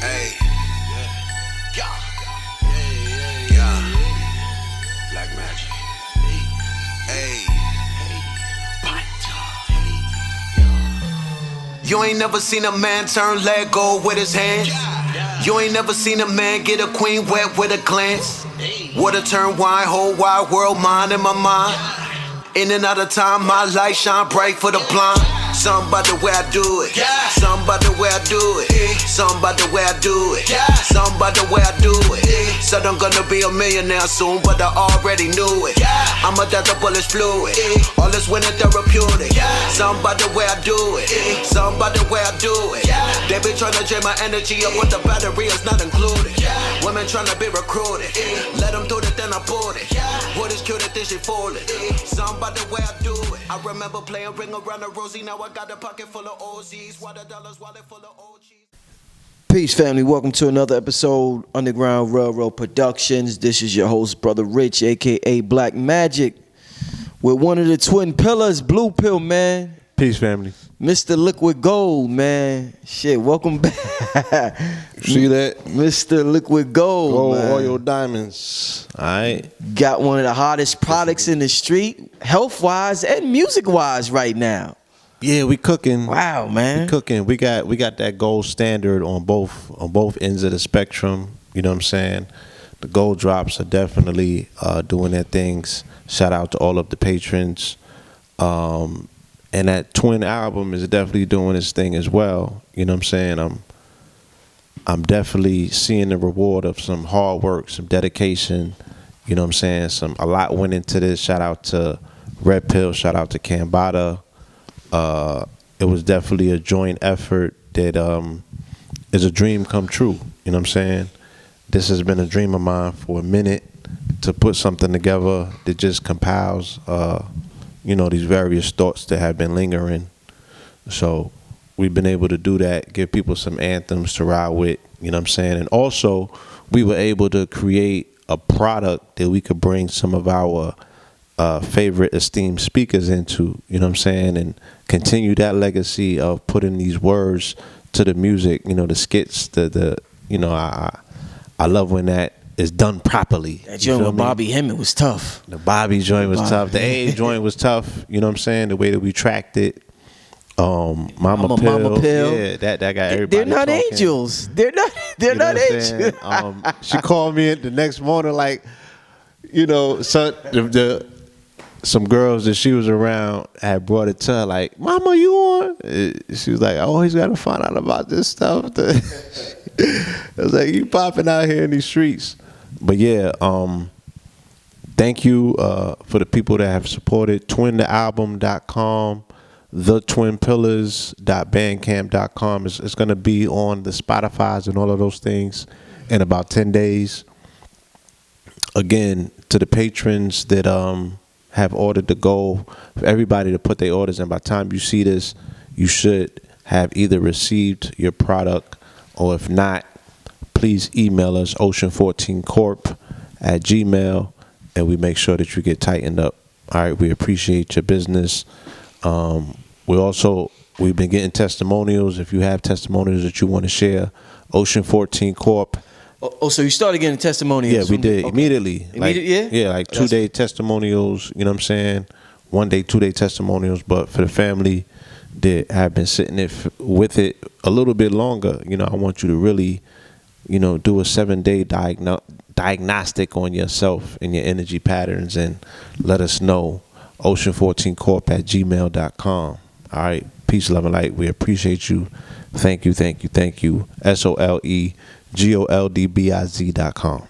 Hey, yeah, yeah, Black Magic. Hey, you ain't never seen a man turn leg go with his hands. You ain't never seen a man get a queen wet with a glance. Water turn wine, whole wide world mind in my mind. In and out of time, my light shine bright for the blind. Something about the way I do it. Something about the way I do it. Something about the way I do it. Something about the way I do it. Said I'm gonna be a millionaire soon, but I already knew it. I'm a death of bullets fluid. All this winter therapeutic. Something about the way I do it. Something about the way I do it. They be trying to drain my energy up with the battery is not included. Women trying to be recruited. Let them do it, then I bought it. What is cute, then she folded. Something about the way I do it. I remember playing ring around a rosy. Now I got a pocket full of OZs. Water dollars, wallet full of OGs. Peace, family. Welcome to another episode, Underground Railroad Productions. This is your host, Brother Rich, a.k.a. Black Magik, with one of the twin pillars, Blue Pill, man. Peace, family. Mr. Liquid Gold, man. Shit, welcome back. See that? Mr. Liquid Gold, Gold, man. oil, diamonds. All right. Got one of the hottest products in the street, health-wise and music-wise right now. Yeah, we cooking. Wow, man. We cooking. We got that gold standard on both ends of the spectrum. You know what I'm saying? The gold drops are definitely doing their things. Shout out to all of the patrons. And that twin album is definitely doing its thing as well. You know what I'm saying? I'm definitely seeing the reward of some hard work, some dedication. You know what I'm saying? A lot went into this. Shout out to Red Pill. Shout out to Cambatta. It was definitely a joint effort that is a dream come true. You know what I'm saying? This has been a dream of mine for a minute, to put something together that just compiles these various thoughts that have been lingering. So we've been able to do that, give people some anthems to ride with, you know what I'm saying? And also, we were able to create a product that we could bring some of our favorite esteemed speakers into, you know what I'm saying? And continue that legacy of putting these words to the music, the skits, I love when that is done properly. That joint with Bobby Hemmett was tough. The Bobby joint was tough. The A joint was tough. You know what I'm saying? The way that we tracked it. Mama Pill. Yeah, that got everybody. They're not talking. angels. They're not angels. She called me the next morning, like, some girls that she was around had brought it to her, like, "Mama, you on?" She was like, "I always got to find out about this stuff." I was like, "You popping out here in these streets." But yeah, thank you for the people that have supported. twinthealbum.com, thetwinpillars.bandcamp.com. It's going to be on the Spotify's and all of those things in about 10 days. Again, to the patrons that have ordered the gold, for everybody to put their orders in. By the time you see this, you should have either received your product, or if not, please email us ocean14corp@gmail.com, and we make sure that you get tightened up. All right, we appreciate your business. We've been getting testimonials. If you have testimonials that you want to share, ocean14corp. Oh, so you started getting testimonials? Yeah, we did. Okay. Immediately. Yeah, like 2-day testimonials, you know what I'm saying? 1-day, 2-day testimonials. But for the family that have been sitting with it a little bit longer, I want you to really, do a 7-day diagnostic on yourself and your energy patterns, and let us know. ocean14corp@gmail.com. All right. Peace, love, and light. We appreciate you. Thank you, thank you, thank you. SOLEGOLDBIZ.com.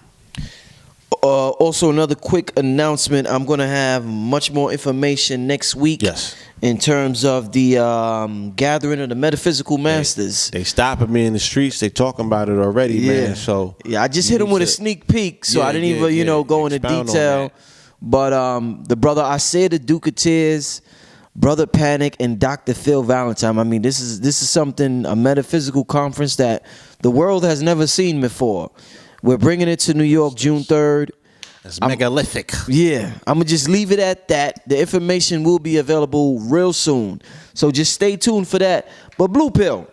Also, another quick announcement. I'm going to have much more information next week. Yes. In terms of the gathering of the metaphysical masters. They stopping me in the streets. They talking about it already, man. So yeah, I just hit them with a sneak peek, so I didn't even, go into detail. But the brother Isaiah the Duke of Tears, Brother Panic, and Dr. Phil Valentine. I mean, this is something, a metaphysical conference that the world has never seen before. We're bringing it to New York June 3rd. It's megalithic. Yeah, I'm going to just leave it at that. The information will be available real soon. So just stay tuned for that. But Blue Pill,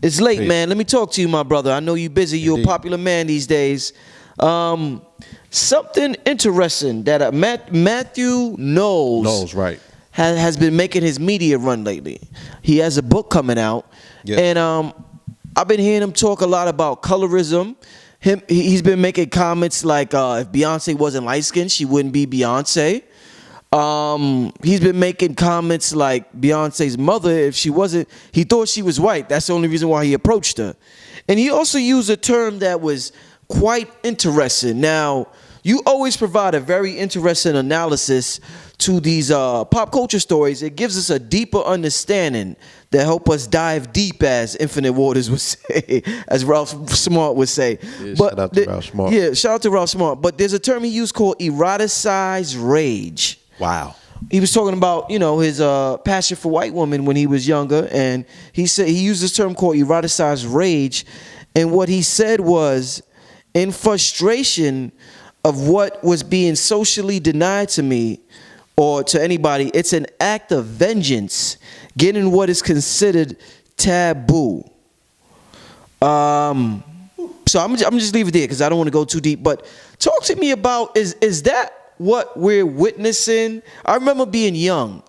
It's late, man. Let me talk to you, my brother. I know you're busy. You're a popular man these days. Something interesting that Matthew Knowles right, has been making his media run lately. He has a book coming out, and I've been hearing him talk a lot about colorism. He's been making comments like if Beyonce wasn't light-skinned, she wouldn't be Beyonce. He's been making comments like Beyonce's mother, if she wasn't, he thought she was white. That's the only reason why he approached her. And he also used a term that was quite interesting. Now, you always provide a very interesting analysis to these pop culture stories. It gives us a deeper understanding that help us dive deep, as Infinite Waters would say, as Ralph Smart would say. Yeah, shout out to Ralph Smart. Yeah, shout out to Ralph Smart. But there's a term he used called eroticized rage. Wow. He was talking about, his passion for white women when he was younger, and he said he used this term called eroticized rage, and what he said was, in frustration of what was being socially denied to me or to anybody, it's an act of vengeance, getting what is considered taboo. So I'm just leave it there because I don't want to go too deep. But talk to me about is that what we're witnessing? I remember being young,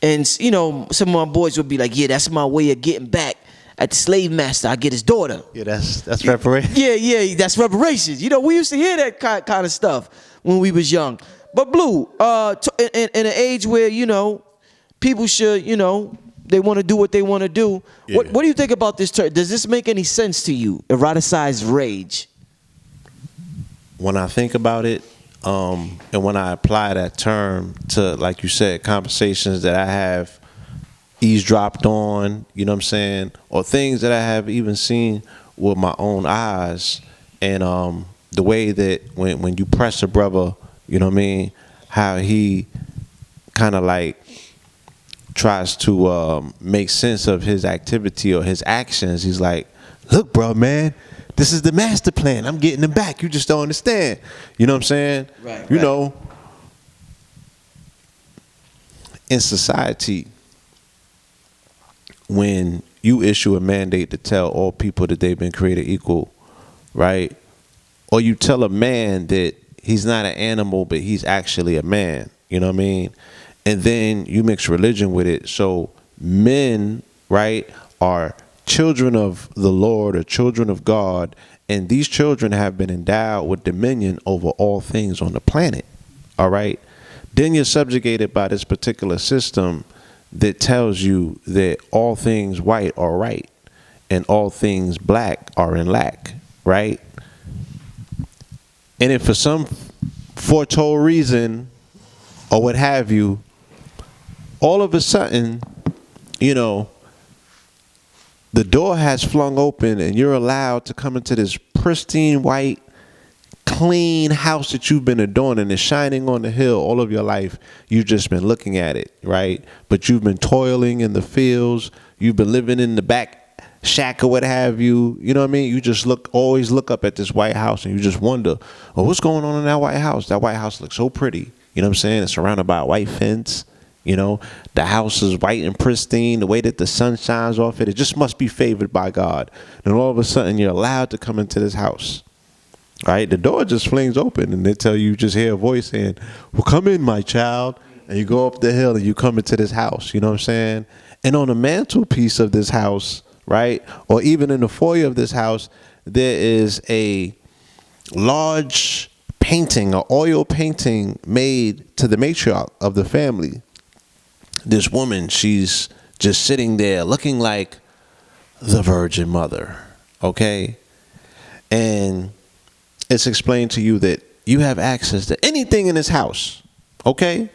and some of my boys would be like, "Yeah, that's my way of getting back at the slave master. I get his daughter." Yeah, that's reparations. Yeah, that's reparations. We used to hear that kind of stuff when we was young. But Blue, in an age where people should they want to do what they want to do. Yeah. What do you think about this term? Does this make any sense to you? Eroticized rage. When I think about it, and when I apply that term to, like you said, conversations that I have eavesdropped on, or things that I have even seen with my own eyes, and the way that when you press a brother, how he kind of like tries to make sense of his activity or his actions. He's like, "Look, bro, man, this is the master plan. I'm getting them back. You just don't understand." You know what I'm saying? Right. In society, when you issue a mandate to tell all people that they've been created equal, right? Or you tell a man that he's not an animal, but he's actually a man, you know what I mean? And then you mix religion with it. So men, right, are children of the Lord or children of God, and these children have been endowed with dominion over all things on the planet, all right? Then you're subjugated by this particular system that tells you that all things white are right and all things black are in lack, right? And if for some foretold reason or what have you, all of a sudden, the door has flung open and you're allowed to come into this pristine white, clean house that you've been adorning, is shining on the hill all of your life. You've just been looking at it, right? But you've been toiling in the fields. You've been living in the back shack or what have you. You know what I mean? You just always look up at this White House and you just wonder, oh, what's going on in that White House? That White House looks so pretty. You know what I'm saying? It's surrounded by a white fence. The house is white and pristine. The way that the sun shines off it, it just must be favored by God. And all of a sudden, you're allowed to come into this house. Right? The door just flings open and they tell you, just hear a voice saying, "Well, come in, my child." And you go up the hill and you come into this house. You know what I'm saying? And on the mantelpiece of this house, right, or even in the foyer of this house, there is a large painting, an oil painting made to the matriarch of the family. This woman, she's just sitting there looking like the Virgin Mother, okay? And it's explained to you that you have access to anything in this house, okay?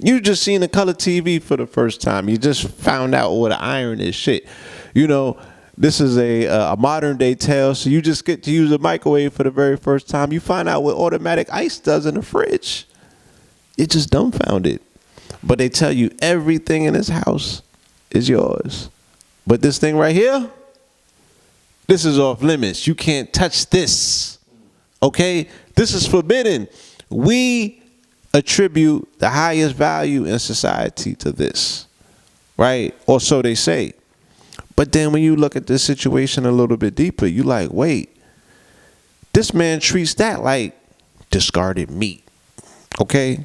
You just seen a color TV for the first time. You just found out what an iron is. Shit. This is a modern day tale, so you just get to use a microwave for the very first time. You find out what automatic ice does in the fridge. You're just dumbfounded. But they tell you everything in this house is yours. But this thing right here, this is off limits. You can't touch this. Okay? This is forbidden. We attribute the highest value in society to this. Right? Or so they say. But then when you look at this situation a little bit deeper, you like, wait, this man treats that like discarded meat. Okay?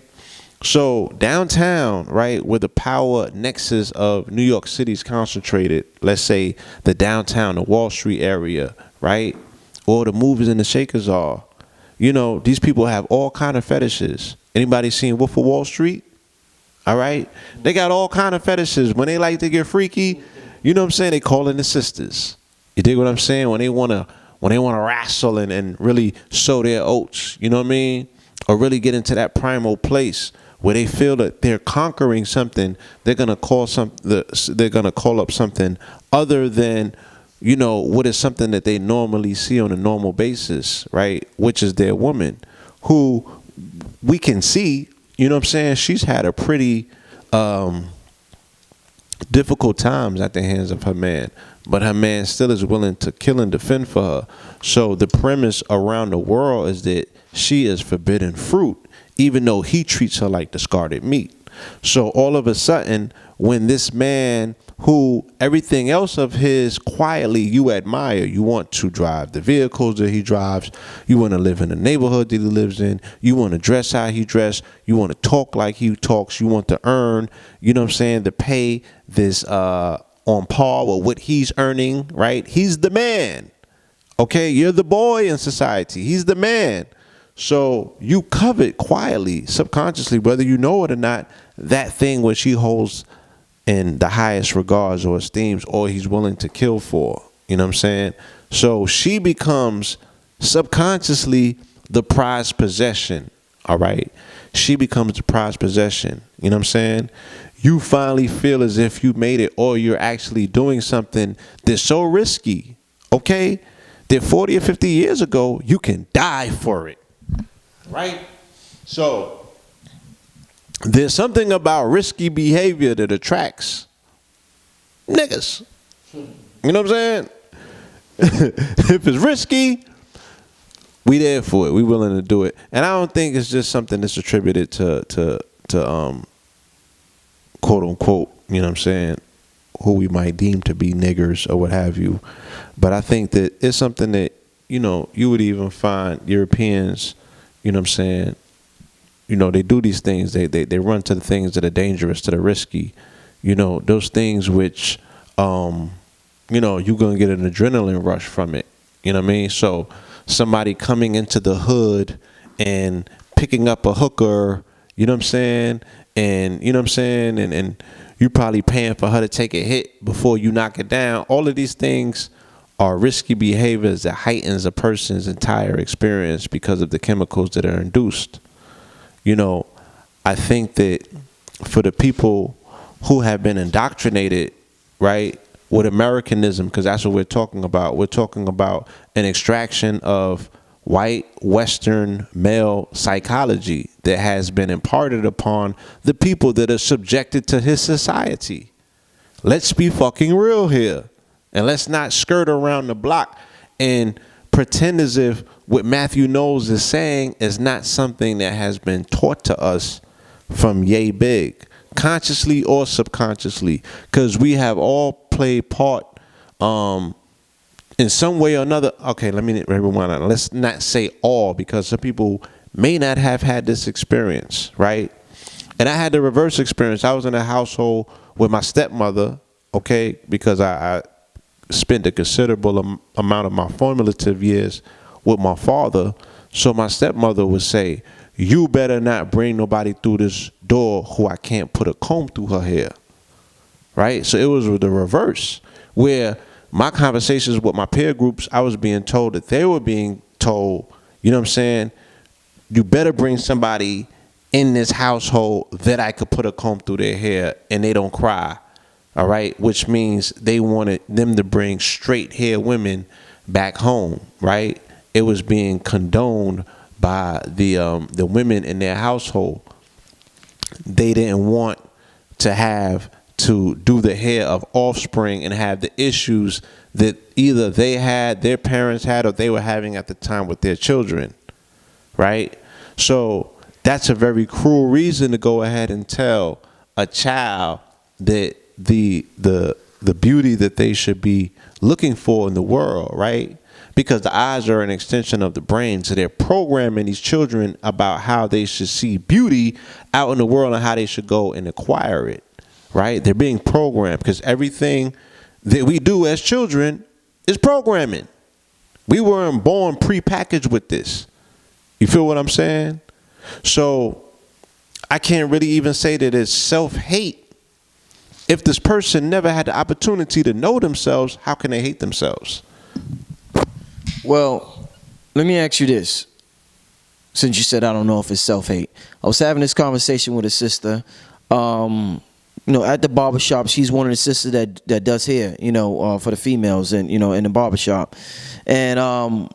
So downtown, right, where the power nexus of New York City is concentrated, let's say the downtown, the Wall Street area, right, or the movers and the shakers are, you know, these people have all kind of fetishes. Anybody seen Wolf of Wall Street? All right? They got all kind of fetishes. When they like to get freaky, you know what I'm saying, they call in the sisters. You dig what I'm saying? When they want to wrestle and really sow their oats, you know what I mean? Or really get into that primal place where they feel that they're conquering something, they're gonna call up something other than, you know, what is something that they normally see on a normal basis, right? Which is their woman, who we can see, you know what I'm saying, she's had a pretty difficult times at the hands of her man, but her man still is willing to kill and defend for her. So the premise around the world is that she is forbidden fruit, even though he treats her like discarded meat. So all of a sudden, when this man, who everything else of his quietly you admire, you want to drive the vehicles that he drives, you want to live in the neighborhood that he lives in, you want to dress how he dressed, you want to talk like he talks, you want to earn, you know what I'm saying, to pay this on par with what he's earning, right? He's the man. Okay, you're the boy in society. He's the man. So you covet quietly, subconsciously, whether you know it or not, that thing which he holds in the highest regards or esteems, or he's willing to kill for. You know what I'm saying? So she becomes subconsciously the prized possession. All right? She becomes the prized possession. You know what I'm saying? You finally feel as if you made it, or you're actually doing something that's so risky, okay, that 40 or 50 years ago, you can die for it. Right? So there's something about risky behavior that attracts niggas. You know what I'm saying? If it's risky, we there for it. We willing to do it. And I don't think it's just something that's attributed to quote unquote, you know what I'm saying, who we might deem to be niggers or what have you. But I think that it's something that, you know, you would even find Europeans, you know what I'm saying, you know, they do these things. They run to the things that are dangerous, that are risky. You know, those things which, you know, you're going to get an adrenaline rush from it. You know what I mean? So somebody coming into the hood and picking up a hooker, you know what I'm saying? And, you know what I'm saying? And you probably paying for her to take a hit before you knock it down. All of these things are risky behaviors that heightens a person's entire experience because of the chemicals that are induced. You know, I think that for the people who have been indoctrinated, right, with Americanism, because that's what we're talking about an extraction of white Western male psychology that has been imparted upon the people that are subjected to his society. Let's be fucking real here. And let's not skirt around the block and pretend as if what Matthew Knowles is saying is not something that has been taught to us from yay big, consciously or subconsciously, because we have all played part in some way or another. Okay, let me rewind. Let's not say all, because some people may not have had this experience, right? And I had the reverse experience. I was in a household with my stepmother, okay, because I spent a considerable amount of my formative years with my father. So my stepmother would say, you better not bring nobody through this door who I can't put a comb through her hair. Right? So it was the reverse, where my conversations with my peer groups, I was being told that they were being told, you know what I'm saying, you better bring somebody in this household that I could put a comb through their hair and they don't cry. All right, which means they wanted them to bring straight hair women back home, right? It was being condoned by the women in their household. They didn't want to have to do the hair of offspring and have the issues that either they had, their parents had, or they were having at the time with their children, right? So that's a very cruel reason to go ahead and tell a child that the the beauty that they should be looking for in the world, right? Because the eyes are an extension of the brain. So they're programming these children about how they should see beauty out in the world and how they should go and acquire it, right? They're being programmed because everything that we do as children is programming. We weren't born prepackaged with this. You feel what I'm saying? So I can't really even say that it's self-hate. If this person never had the opportunity to know themselves, how can they hate themselves? Well, let me ask you this. Since you said I don't know if it's self-hate. I was having this conversation with a sister. At the barbershop, she's one of the sisters that does hair, for the females and, in the barbershop. And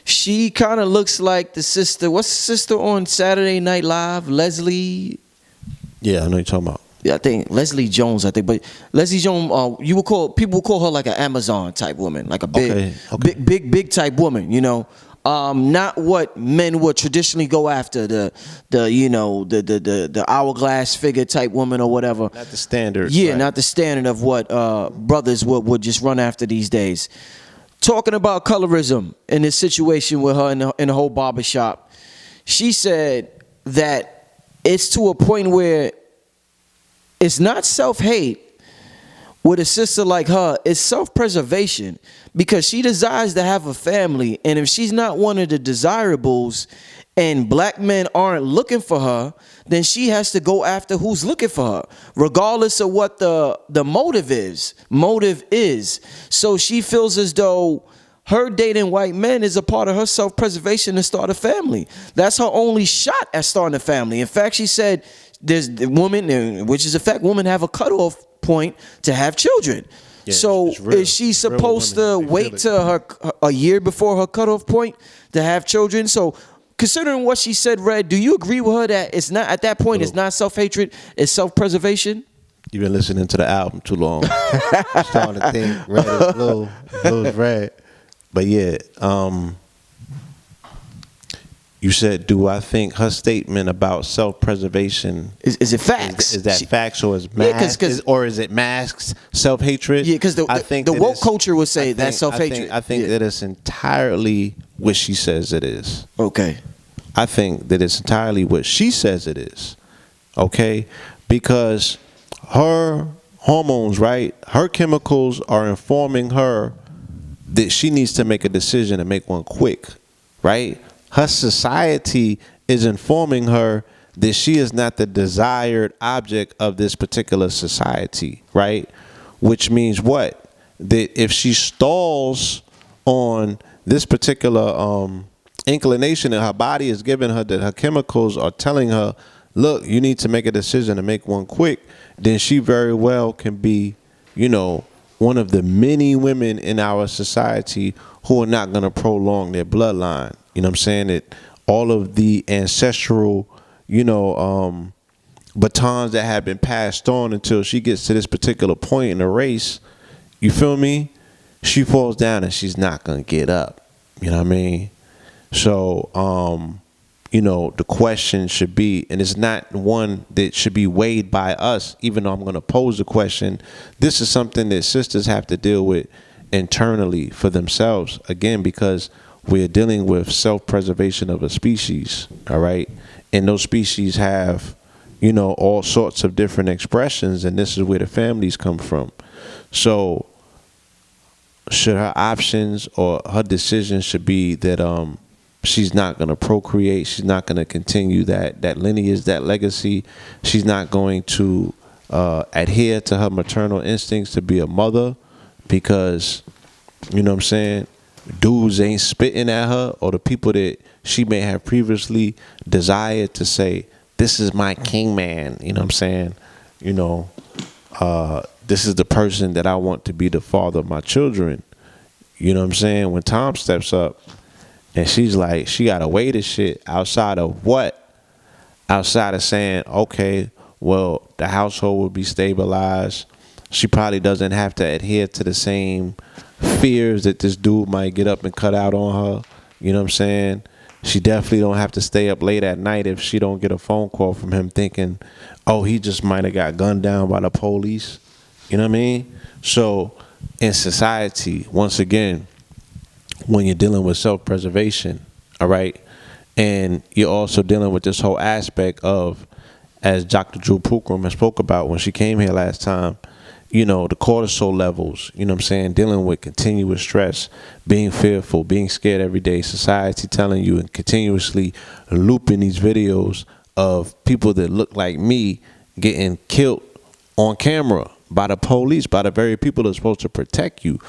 she kind of looks like the sister. What's the sister on Saturday Night Live? Leslie? Yeah, I know you're talking about. Yeah, I think Leslie Jones. But Leslie Jones, people would call her like an Amazon type woman, like a big type woman. Not what men would traditionally go after, the hourglass figure type woman or whatever. Not the standard. Yeah, right. Not the standard of what brothers would just run after these days. Talking about colorism in this situation with her in the whole barbershop, she said that it's to a point where it's not self-hate with a sister like her. It's self-preservation because she desires to have a family. And if she's not one of the desirables and black men aren't looking for her, then she has to go after who's looking for her, regardless of what the motive is. So she feels as though her dating white men is a part of her self-preservation to start a family. That's her only shot at starting a family. In fact, she said there's the woman, which is a fact, women have a cutoff point to have children. Yeah, so is she supposed to wait till a year before her cutoff point to have children? So considering what she said, Red, do you agree with her that it's not at that point? It's not self-hatred, it's self-preservation? You've been listening to the album too long. Starting to think red is blue, blue is red. But yeah, you said, do I think her statement about self-preservation is it facts? Is that facts or is masks? Or is it masks self-hatred? Yeah, because the woke culture would say that's self-hatred. I think that it's entirely what she says it is. Okay. I think that it's entirely what she says it is. Okay? Because her hormones, right? Her chemicals are informing her that she needs to make a decision and make one quick, right? Her society is informing her that she is not the desired object of this particular society, right? Which means what? That if she stalls on this particular inclination that her body is giving her, that her chemicals are telling her, look, you need to make a decision and make one quick, then she very well can be, one of the many women in our society who are not going to prolong their bloodline. You know what I'm saying? That all of the ancestral, batons that have been passed on until she gets to this particular point in the race, you feel me? She falls down and she's not going to get up. You know what I mean? So, the question should be, and it's not one that should be weighed by us, even though I'm going to pose the question. This is something that sisters have to deal with internally for themselves, again, because we're dealing with self-preservation of a species, all right? And those species have, all sorts of different expressions, and this is where the families come from. So should her options or her decisions should be that she's not going to procreate, she's not going to continue that lineage, that legacy, she's not going to adhere to her maternal instincts to be a mother because, dudes ain't spitting at her, or the people that she may have previously desired to say, this is my king man, this is the person that I want to be the father of my children. When Tom steps up and she's like, she got to weigh this shit outside of what? Outside of saying, okay, well, the household will be stabilized. She probably doesn't have to adhere to the same fears that this dude might get up and cut out on her. You know what I'm saying? She definitely don't have to stay up late at night if she don't get a phone call from him thinking, oh, he just might have got gunned down by the police. You know what I mean? So in society, once again, when you're dealing with self-preservation, all right, and you're also dealing with this whole aspect of, as Dr. Drew Pookrum spoke about when she came here last time, you know, the cortisol levels, you know what I'm saying, dealing with continuous stress, being fearful, being scared every day, society telling you and continuously looping these videos of people that look like me getting killed on camera by the police, by the very people that are supposed to protect you.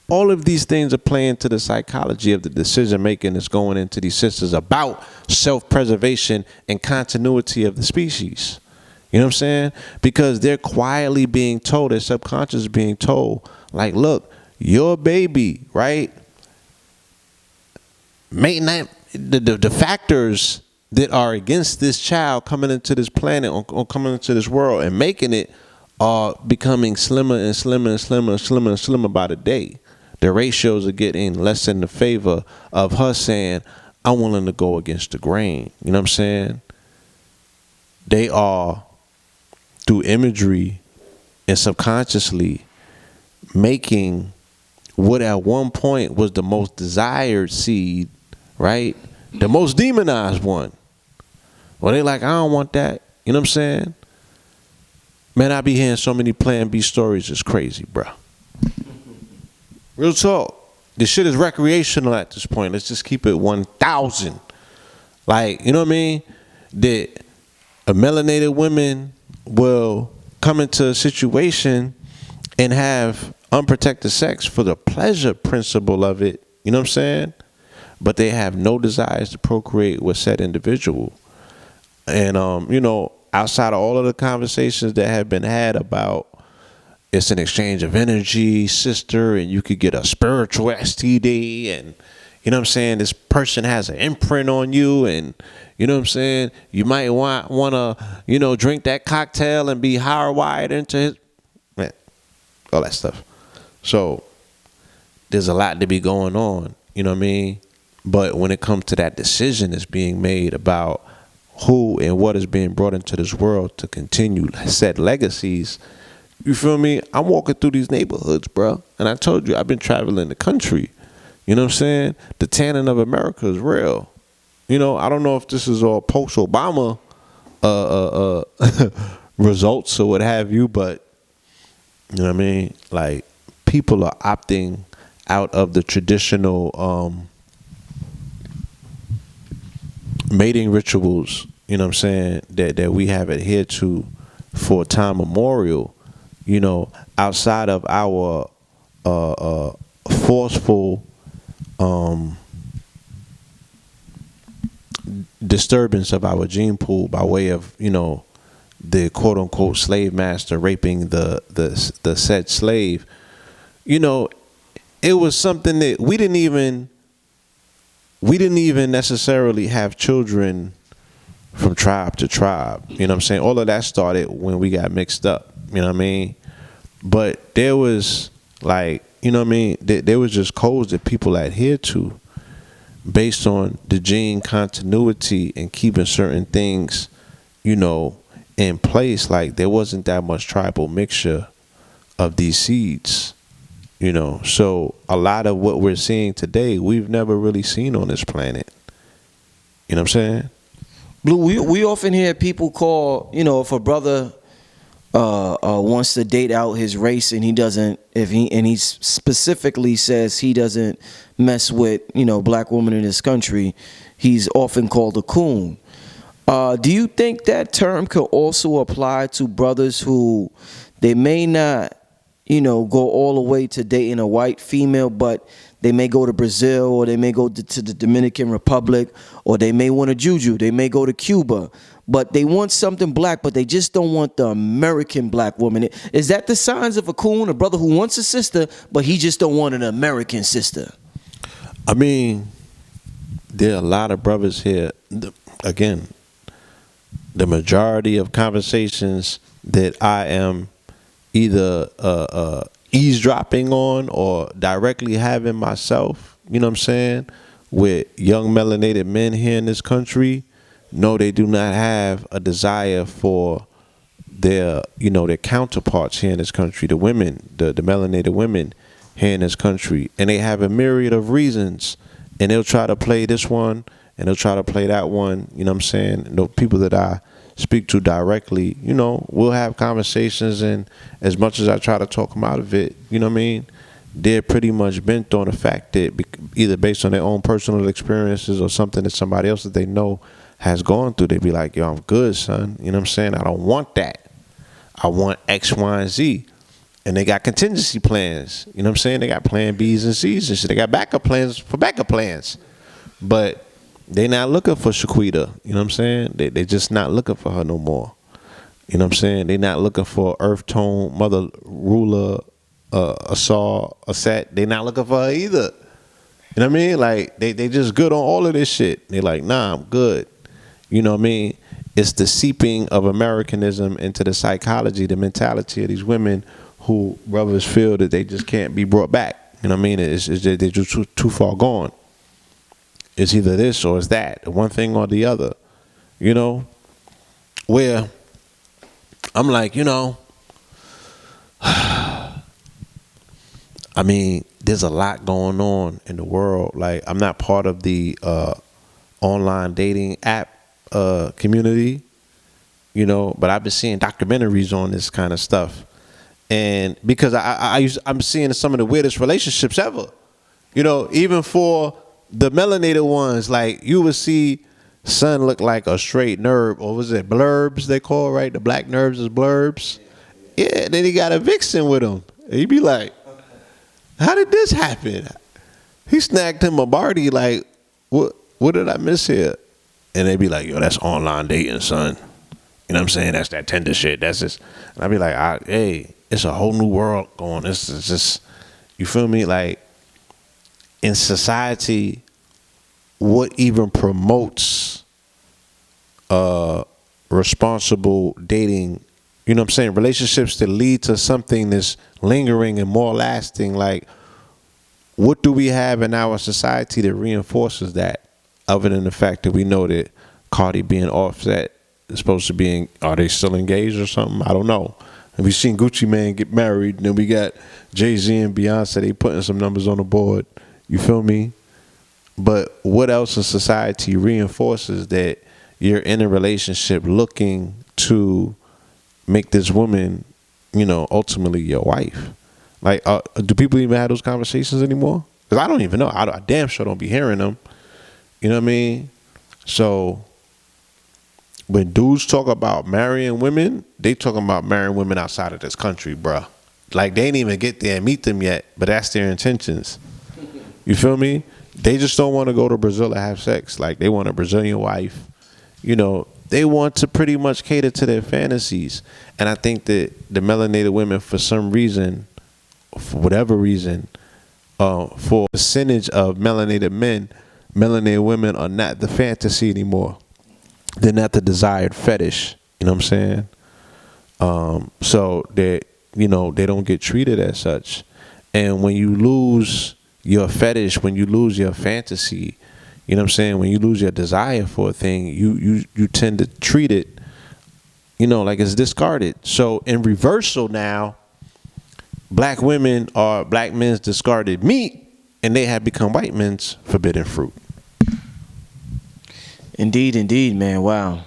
All of these things are playing to the psychology of the decision making that's going into these systems about self-preservation and continuity of the species. You know what I'm saying? Because they're quietly being told, their subconscious is being told, like, look, your baby, right? May not, the factors that are against this child coming into this planet or coming into this world and making it are becoming slimmer and slimmer and slimmer and slimmer and slimmer by the day. The ratios are getting less in the favor of her saying, I'm willing to go against the grain. You know what I'm saying? They are, through imagery and subconsciously, making what at one point was the most desired seed, right? The most demonized one. Well, they like, I don't want that. You know what I'm saying? Man, I be hearing so many Plan B stories. It's crazy, bro. Real talk. This shit is recreational at this point. Let's just keep it 1,000. Like, you know what I mean? That a melanated women will come into a situation and have unprotected sex for the pleasure principle of it. You know what I'm saying? But they have no desires to procreate with said individual. And, you know, outside of all of the conversations that have been had about it's an exchange of energy, sister, and you could get a spiritual STD, and you know what I'm saying, this person has an imprint on you, and you know what I'm saying, you might want to, you know, drink that cocktail and be hardwired into his, man, all that stuff. So there's a lot to be going on, you know what I mean? But when it comes to that decision that's being made about who and what is being brought into this world to continue said legacies, you feel me? I'm walking through these neighborhoods, bro. And I told you, I've been traveling the country. You know what I'm saying? The tanning of America is real. You know, I don't know if this is all post-Obama results or what have you, but, you know what I mean? Like, people are opting out of the traditional mating rituals, you know what I'm saying, that we have adhered to for time memorial. You know, outside of our forceful disturbance of our gene pool by way of, you know, the quote unquote slave master raping the said slave, you know, it was something that we didn't even necessarily have children from tribe to tribe. You know what I'm saying? All of that started when we got mixed up. You know what I mean? But there was, like, you know what I mean? There was just codes that people adhered to based on the gene continuity and keeping certain things, you know, in place. Like, there wasn't that much tribal mixture of these seeds, you know. So a lot of what we're seeing today, we've never really seen on this planet. You know what I'm saying? Blue, we often hear people call, you know, if a brother wants to date out his race and he specifically says he doesn't mess with, you know, black women in this country, he's often called a coon. Do you think that term could also apply to brothers who they may not, you know, go all the way to dating a white female, but they may go to Brazil, or they may go to the Dominican Republic, or they may want a juju, they may go to Cuba, but they want something black, but they just don't want the American black woman? Is that the signs of a coon, a brother who wants a sister, but he just don't want an American sister? I mean, there are a lot of brothers here. Again, the majority of conversations that I am either eavesdropping on or directly having myself, you know what I'm saying, with young melanated men here in this country, no, they do not have a desire for their counterparts here in this country, the women, the melanated women here in this country, and they have a myriad of reasons, and they'll try to play this one and they'll try to play that one. You know what I'm saying? The people that I speak to directly, we'll have conversations, and as much as I try to talk them out of it, you know what I mean, they're pretty much bent on the fact that either based on their own personal experiences or something that somebody else that they know has gone through, they be like, yo, I'm good, son. You know what I'm saying? I don't want that. I want X, Y, and Z. And they got contingency plans. You know what I'm saying? They got plan B's and C's and shit. They got backup plans for backup plans. But they not looking for Shaquita. You know what I'm saying? They just not looking for her no more. You know what I'm saying? They not looking for Earth Tone, Mother Ruler, a Saw, a Set. They not looking for her either. You know what I mean? Like, they just good on all of this shit. They like, nah, I'm good. You know what I mean? It's the seeping of Americanism into the psychology, the mentality of these women who brothers feel that they just can't be brought back. You know what I mean? It's they're just too far gone. It's either this or it's that, one thing or the other. Where I'm like, I mean, there's a lot going on in the world. Like, I'm not part of the online dating app community, but I've been seeing documentaries on this kind of stuff, and because I'm seeing some of the weirdest relationships ever, even for the melanated ones. Like, you would see son look like a straight nerd, or was it blurbs they call, right? The black nerds is blurbs. Yeah, then he got a vixen with him. And he'd be like, how did this happen? He snagged him a Barty, like, what did I miss here? And they'd be like, yo, that's online dating, son. You know what I'm saying? That's that Tinder shit. That's just, and I'd be like, hey, it's a whole new world going. This is just, you feel me? Like, in society, what even promotes responsible dating? You know what I'm saying? Relationships that lead to something that's lingering and more lasting. Like, what do we have in our society that reinforces that? Other than the fact that we know that Cardi B and Offset is supposed to be are they still engaged or something? I don't know. And we've seen Gucci Mane get married, and then we got Jay-Z and Beyonce, they putting some numbers on the board. You feel me? But what else in society reinforces that you're in a relationship looking to make this woman, ultimately your wife? Like, do people even have those conversations anymore? Because I don't even know. I damn sure don't be hearing them. You know what I mean? So when dudes talk about marrying women, they talking about marrying women outside of this country, bruh. Like, they didn't even get there and meet them yet, but that's their intentions. You feel me? They just don't want to go to Brazil to have sex. Like, they want a Brazilian wife. They want to pretty much cater to their fantasies. And I think that the melanated women, for some reason, for whatever reason, for a percentage of melanated men, melanated women are not the fantasy anymore. They're not the desired fetish. You know what I'm saying? So they don't get treated as such. And when you lose your fetish, when you lose your fantasy, you know what I'm saying? When you lose your desire for a thing, you tend to treat it, like it's discarded. So in reversal now, black women are black men's discarded meat, and they have become white men's forbidden fruit. Indeed, man. Wow.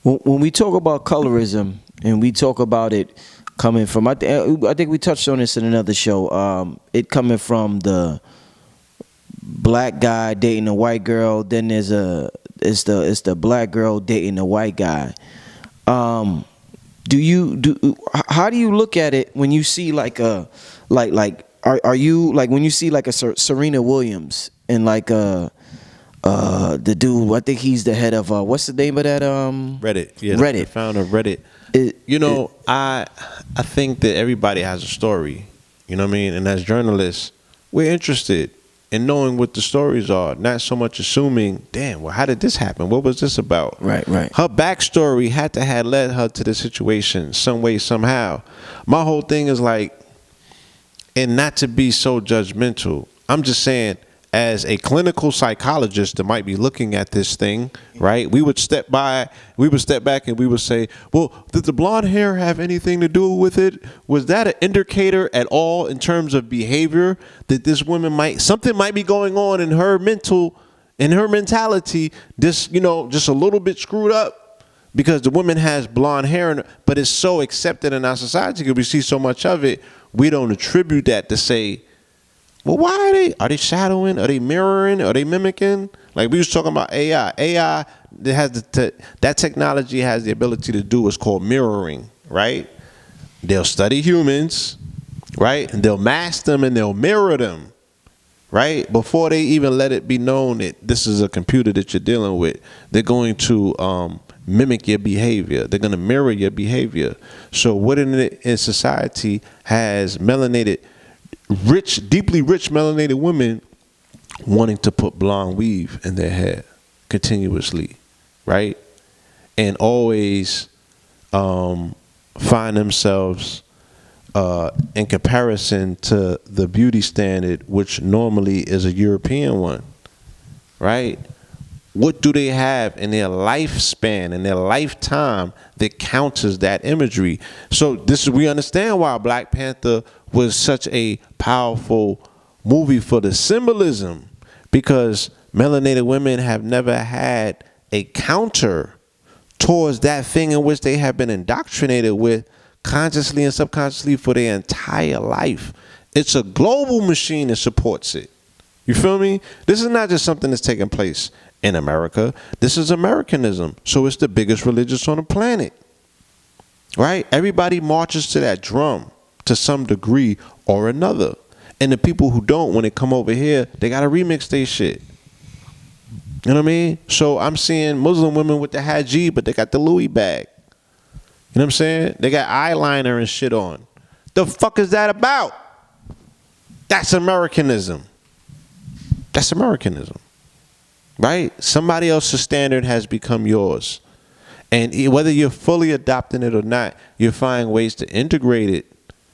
When we talk about colorism, and we talk about it coming from, I think we touched on this in another show. It coming from the black guy dating a white girl. Then it's the black girl dating a white guy. How do you look at it when you see are you like when you see like a Serena Williams and like the dude, I think he's the head of what's the name of that Reddit. Yeah, Reddit. The founder of Reddit. I think that everybody has a story. You know what I mean? And as journalists, we're interested in knowing what the stories are, not so much assuming, damn, well, how did this happen? What was this about? Right. Her backstory had to have led her to the situation some way, somehow. My whole thing is like, and not to be so judgmental, I'm just saying, as a clinical psychologist that might be looking at this thing, right? We would step back and we would say, well, did the blonde hair have anything to do with it? Was that an indicator at all in terms of behavior that this woman something might be going on in her mentality, just a little bit screwed up? Because the woman has blonde hair, but it's so accepted in our society because we see so much of it, we don't attribute that to say, well, why are they shadowing? Are they mirroring? Are they mimicking? Like we was talking about AI. AI that technology has the ability to do what's called mirroring, right? They'll study humans, right? And they'll mask them and they'll mirror them, right? Before they even let it be known that this is a computer that you're dealing with, they're going to mimic your behavior. They're going to mirror your behavior. So what in society has melanated, deeply rich melanated women wanting to put blonde weave in their hair continuously, right? And always find themselves in comparison to the beauty standard, which normally is a European one, right? What do they have in their lifespan, in their lifetime, that counters that imagery? So we understand why Black Panther was such a powerful movie for the symbolism, because melanated women have never had a counter towards that thing in which they have been indoctrinated with consciously and subconsciously for their entire life. It's a global machine that supports it. You feel me? This is not just something that's taking place in America. This is Americanism. So it's the biggest religion on the planet, right? Everybody marches to that drum to some degree or another. And the people who don't, when they come over here, they got to remix their shit. You know what I mean? So I'm seeing Muslim women with the hijab, but they got the Louis bag. You know what I'm saying? They got eyeliner and shit on. The fuck is that about? That's Americanism. That's Americanism. Right? Somebody else's standard has become yours. And whether you're fully adopting it or not, you find ways to integrate it,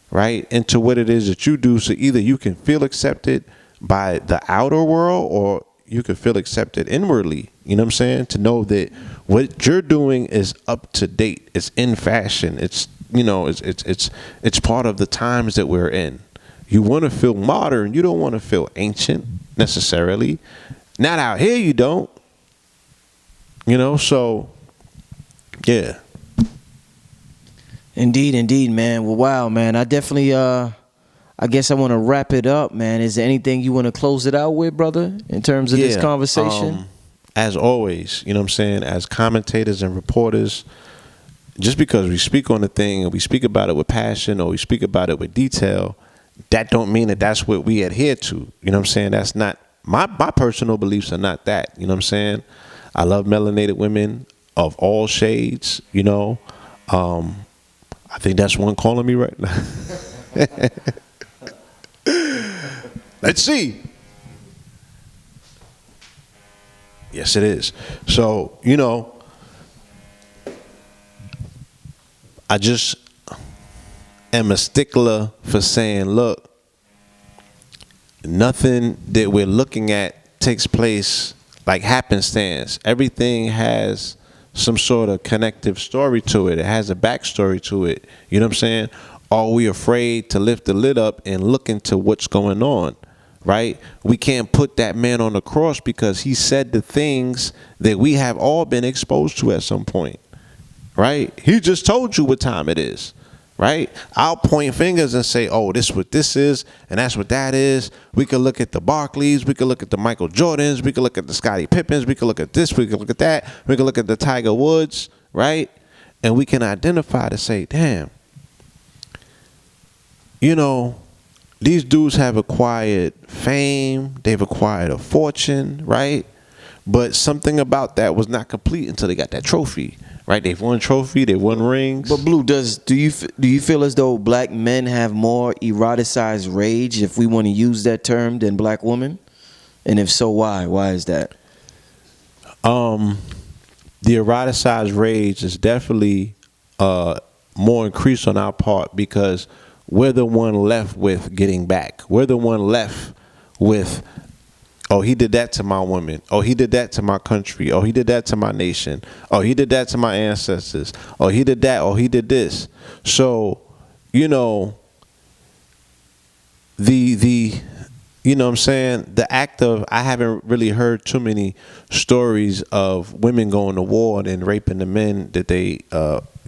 right, into what it is that you do. So either you can feel accepted by the outer world or you can feel accepted inwardly. You know what I'm saying? To know that what you're doing is up to date. It's in fashion. It's, it's part of the times that we're in. You want to feel modern. You don't want to feel ancient necessarily. Not out here, you don't. So, yeah. Indeed, man. Well, wow, man. I definitely, I guess I want to wrap it up, man. Is there anything you want to close it out with, brother, in terms of this conversation? As always, you know what I'm saying, as commentators and reporters, just because we speak on the thing and we speak about it with passion or we speak about it with detail, that don't mean that that's what we adhere to. You know what I'm saying? That's not my personal beliefs are not that. You know what I'm saying? I love melanated women of all shades, I think that's one calling me right now. Let's see. Yes, it is. So, I just am a stickler for saying, look, nothing that we're looking at takes place like happenstance. Everything has some sort of connective story to it. It has a backstory to it. You know what I'm saying? Are we afraid to lift the lid up and look into what's going on? Right? We can't put that man on the cross because he said the things that we have all been exposed to at some point. Right? He just told you what time it is. Right? I'll point fingers and say, oh, this is what this is, and that's what that is. We could look at the Barkleys, we could look at the Michael Jordans, we could look at the Scottie Pippens, we could look at this, we could look at that, we could look at the Tiger Woods, right? And we can identify to say, damn, these dudes have acquired fame, they've acquired a fortune, right? But something about that was not complete until they got that trophy. Right, they've won trophy, they've won rings. But Blue, do you feel as though black men have more eroticized rage, if we want to use that term, than black women? And if so, why? Why is that? The eroticized rage is definitely more increased on our part because we're the one left with getting back. We're the one left with, Oh, he did that to my woman. Oh, he did that to my country. Oh, he did that to my nation. Oh, he did that to my ancestors. Oh, he did that. Oh, he did this. So, you know, the you know what I'm saying, the act of, I haven't really heard too many stories of women going to war and then raping the men that they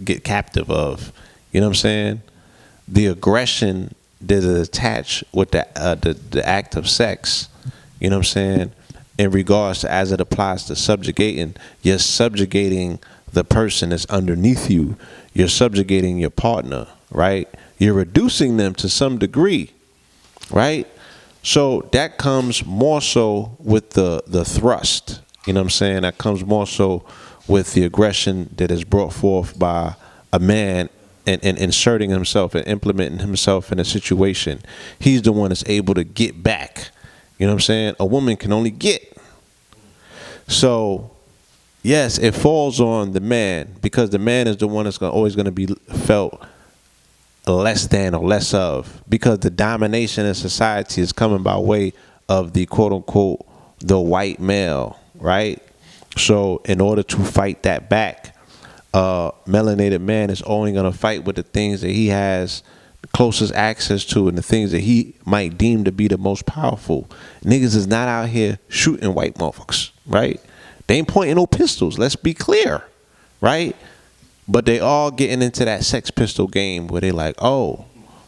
get captive of. You know what I'm saying? The aggression that is attached with the act of sex, you know what I'm saying, in regards to as it applies to subjugating, you're subjugating the person that's underneath you. You're subjugating your partner, right? You're reducing them to some degree, right? So that comes more so with the thrust, you know what I'm saying? That comes more so with the aggression that is brought forth by a man and inserting himself and implementing himself in a situation. He's the one that's able to get back. You know what I'm saying? A woman can only get. So, yes, it falls on the man, because the man is the one that's always going to be felt less than or less of, because the domination in society is coming by way of the quote-unquote the white male, right? So in order to fight that back, melanated man is only going to fight with the things that he has the closest access to and the things that he might deem to be the most powerful. Niggas is not out here shooting white motherfuckers, right? They ain't pointing no pistols, let's be clear, right? But they all getting into that Sex Pistol game where they like, oh,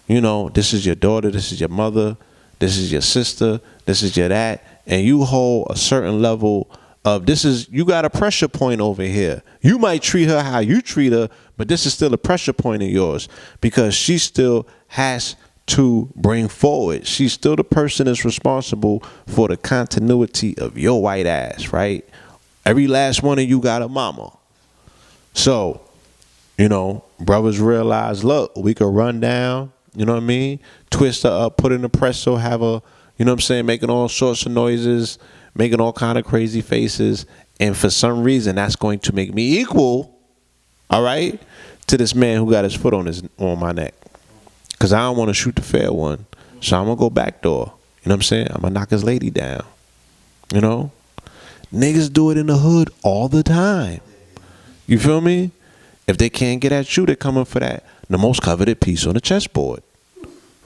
you know, this is your daughter, this is your mother, this is your sister, this is your that, and you hold a certain level of, this is, you got a pressure point over here. You might treat her how you treat her, but this is still a pressure point of yours, because she still has to bring forward. She's still the person that's responsible for the continuity of your white ass, right? Every last one of you got a mama. So, you know, brothers realize, look, we could run down, you know what I mean? Twist her up, put in a presso, have a, you know what I'm saying, making all sorts of noises, making all kind of crazy faces. And for some reason, that's going to make me equal, all right, to this man who got his foot on my neck. Because I don't want to shoot the fair one. So I'm going to go backdoor. You know what I'm saying? I'm going to knock his lady down. You know? Niggas do it in the hood all the time. You feel me? If they can't get at you, they're coming for that, the most coveted piece on the chessboard,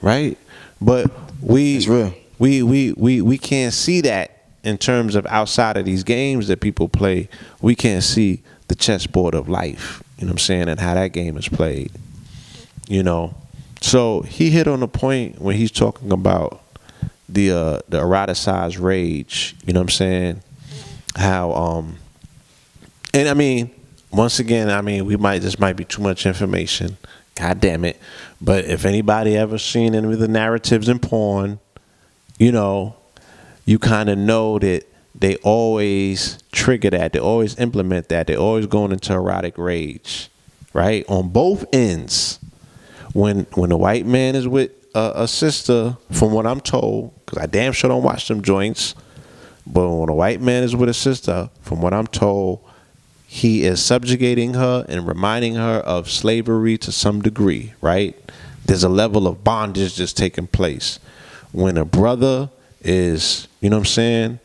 right? But we can't see that in terms of outside of these games that people play. We can't see the chessboard of life, you know what I'm saying, and how that game is played, you know. So he hit on the point when he's talking about the eroticized rage, you know what I'm saying, how and I mean, once again, I mean, this might be too much information. God damn it. But if anybody ever seen any of the narratives in porn, you know, you kind of know that they always trigger that. They always implement that. They're always going into erotic rage, right? On both ends. When the white man is with a sister, from what I'm told, because I damn sure don't watch them joints, but when a white man is with a sister, from what I'm told, he is subjugating her and reminding her of slavery to some degree, right? There's a level of bondage that's taking place. When a brother is, you know what I'm saying,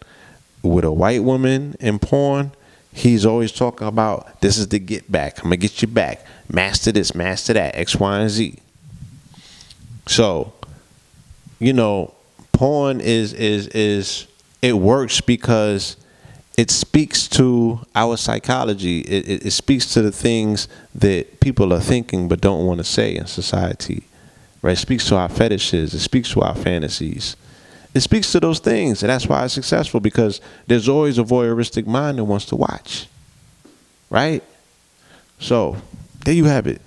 with a white woman in porn, he's always talking about, this is the get back. I'm going to get you back. Master this, master that, X, Y, and Z. So, you know, porn is it works because it speaks to our psychology. It speaks to the things that people are thinking but don't want to say in society, right? It speaks to our fetishes. It speaks to our fantasies. It speaks to those things, and that's why it's successful, because there's always a voyeuristic mind that wants to watch, right? So, there you have it.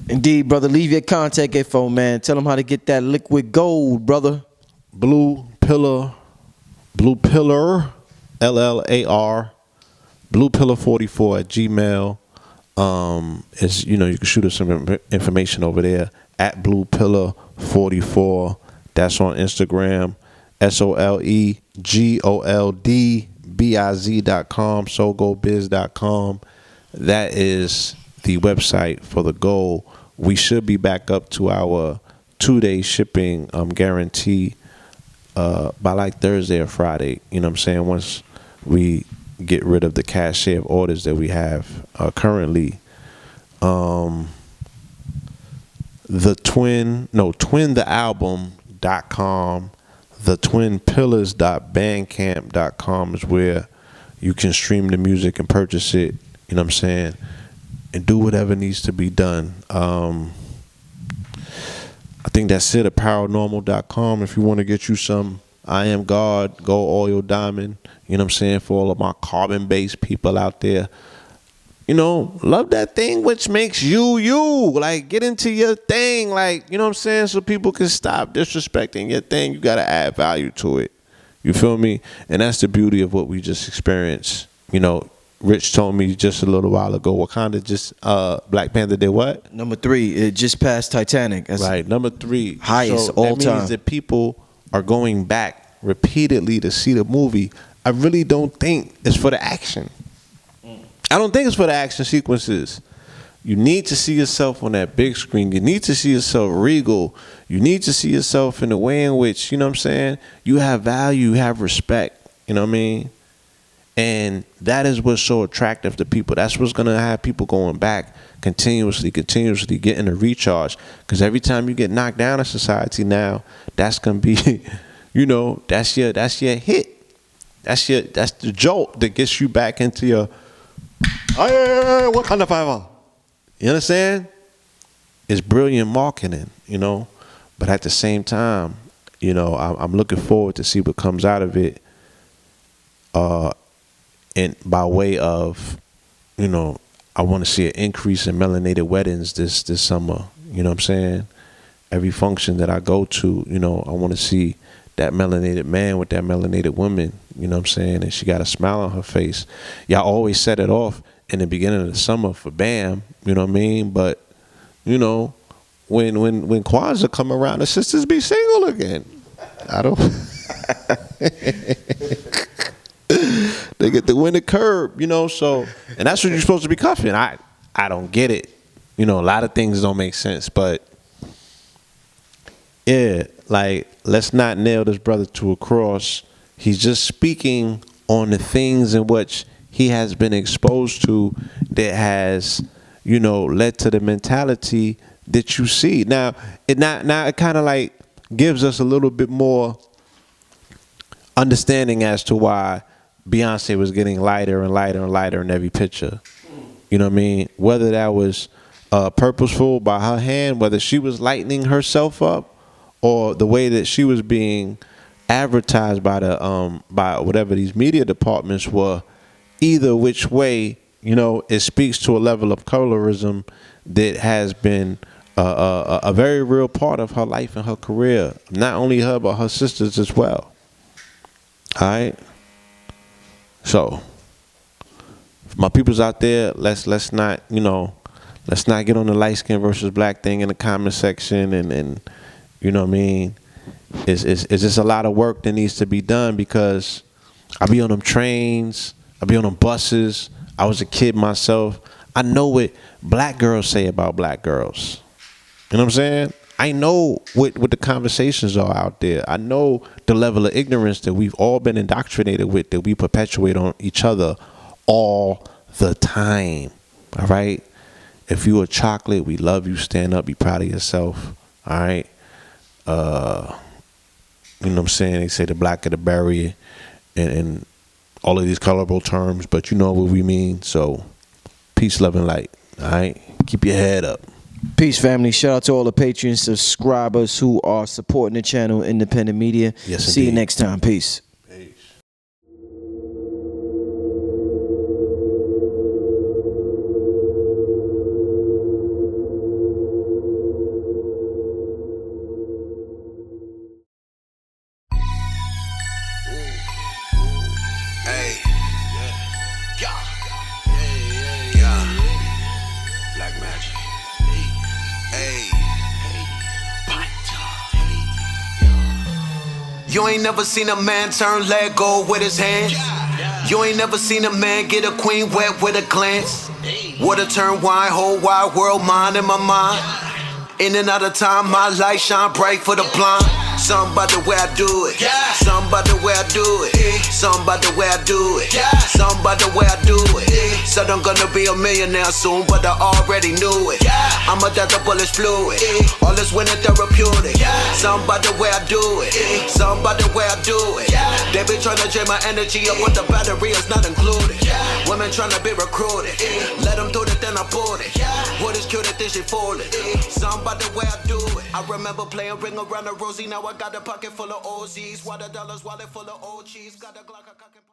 Indeed, brother. Leave your contact info, man. Tell them how to get that liquid gold, brother. Blue Pillar, LLAR, bluepillar44 @gmail. Is, you know, you can shoot us some information over there at bluepillar44. That's on Instagram. SOLEGOLDBIZ.com, SoGoBiz.com. That is the website for the goal. We should be back up to our 2-day shipping guarantee by like Thursday or Friday. You know what I'm saying? Once we get rid of the cache of orders that we have currently. twinthealbum.com, thetwinpillars.bandcamp.com is where you can stream the music and purchase it, you know what I'm saying, and do whatever needs to be done. I think that's it. Paranormal.com if you want to get you some I Am God, Gold Oil Diamond, you know what I'm saying, for all of my carbon-based people out there. You know, love that thing which makes you, you. Like, get into your thing, like, you know what I'm saying, so people can stop disrespecting your thing. You got to add value to it. You feel me? And that's the beauty of what we just experienced. You know, Rich told me just a little while ago, Wakanda just, Black Panther did what? Number 3, it just passed Titanic. That's right, number 3. Highest so all that time. means that people are going back repeatedly to see the movie. I really don't think it's for the action. I don't think it's for the action sequences. You need to see yourself on that big screen. You need to see yourself regal. You need to see yourself in the way in which, you know what I'm saying, you have value, you have respect. You know what I mean? And that is what's so attractive to people. That's what's going to have people going back continuously getting a recharge. Because every time you get knocked down in society now, that's going to be, you know, that's your hit. That's the jolt that gets you back into your, what kind of fiber? You understand? It's brilliant marketing, you know. But at the same time, you know, I'm looking forward to see what comes out of it. And by way of, you know, I want to see an increase in melanated weddings this summer. You know what I'm saying? Every function that I go to, you know, I want to see that melanated man with that melanated woman. You know what I'm saying? And she got a smile on her face. Y'all always set it off in the beginning of the summer for BAM, you know what I mean? But, you know, when Kwanzaa come around, the sisters be single again. I don't. They get the winter curb, you know, so, and that's what you're supposed to be cuffing. I don't get it. You know, a lot of things don't make sense, but yeah, like, let's not nail this brother to a cross. He's just speaking on the things in which he has been exposed to that has, you know, led to the mentality that you see. Now it kind of like gives us a little bit more understanding as to why Beyonce was getting lighter and lighter and lighter in every picture. You know what I mean? Whether that was purposeful by her hand, whether she was lightening herself up, or the way that she was being advertised by the by whatever these media departments were. Either which way, you know, it speaks to a level of colorism that has been a very real part of her life and her career. Not only her, but her sisters as well. All right. So, my peoples out there, let's not, you know, let's not get on the light skin versus black thing in the comment section, and you know what I mean. It's just a lot of work that needs to be done, because I be on them trains, I be on them buses. I was a kid myself. I know what black girls say about black girls. You know what I'm saying? I know what the conversations are out there. I know the level of ignorance that we've all been indoctrinated with, that we perpetuate on each other all the time. All right? If you a chocolate, we love you. Stand up. Be proud of yourself. All right? You know what I'm saying? They say the blacker the berry, and all of these colorful terms, but you know what we mean. So, peace, love, and light. All right? Keep your head up. Peace, family. Shout out to all the Patreon subscribers who are supporting the channel, Independent Media. Yes, See you indeed. next time. Peace. Black Magic. You ain't never seen a man turn Lego with his hands. You ain't never seen a man get a queen wet with a glance. Water turn wine, whole wide world, mind in my mind. In and out of time, my light shine bright for the blind. Something about the way I do it. Something about the way I do it. Something about the way I do it. Something about the way I do it. Said I'm gonna be a millionaire soon, but I already knew it. I'm a death, the bullet's fluid. All this winning therapeutic. Something about the way I do it. Something about the way I do it. They be trying to drain my energy up, but the battery is not included. Women trying to be recruited. Let them do it, then I bought it. What is cute, think she fooled it. Something about the way I do it. I remember playing ring around the rosy. Now I got a pocket full of OZs. Water dollars, wallet full of old cheese. Got a Glock, a cock and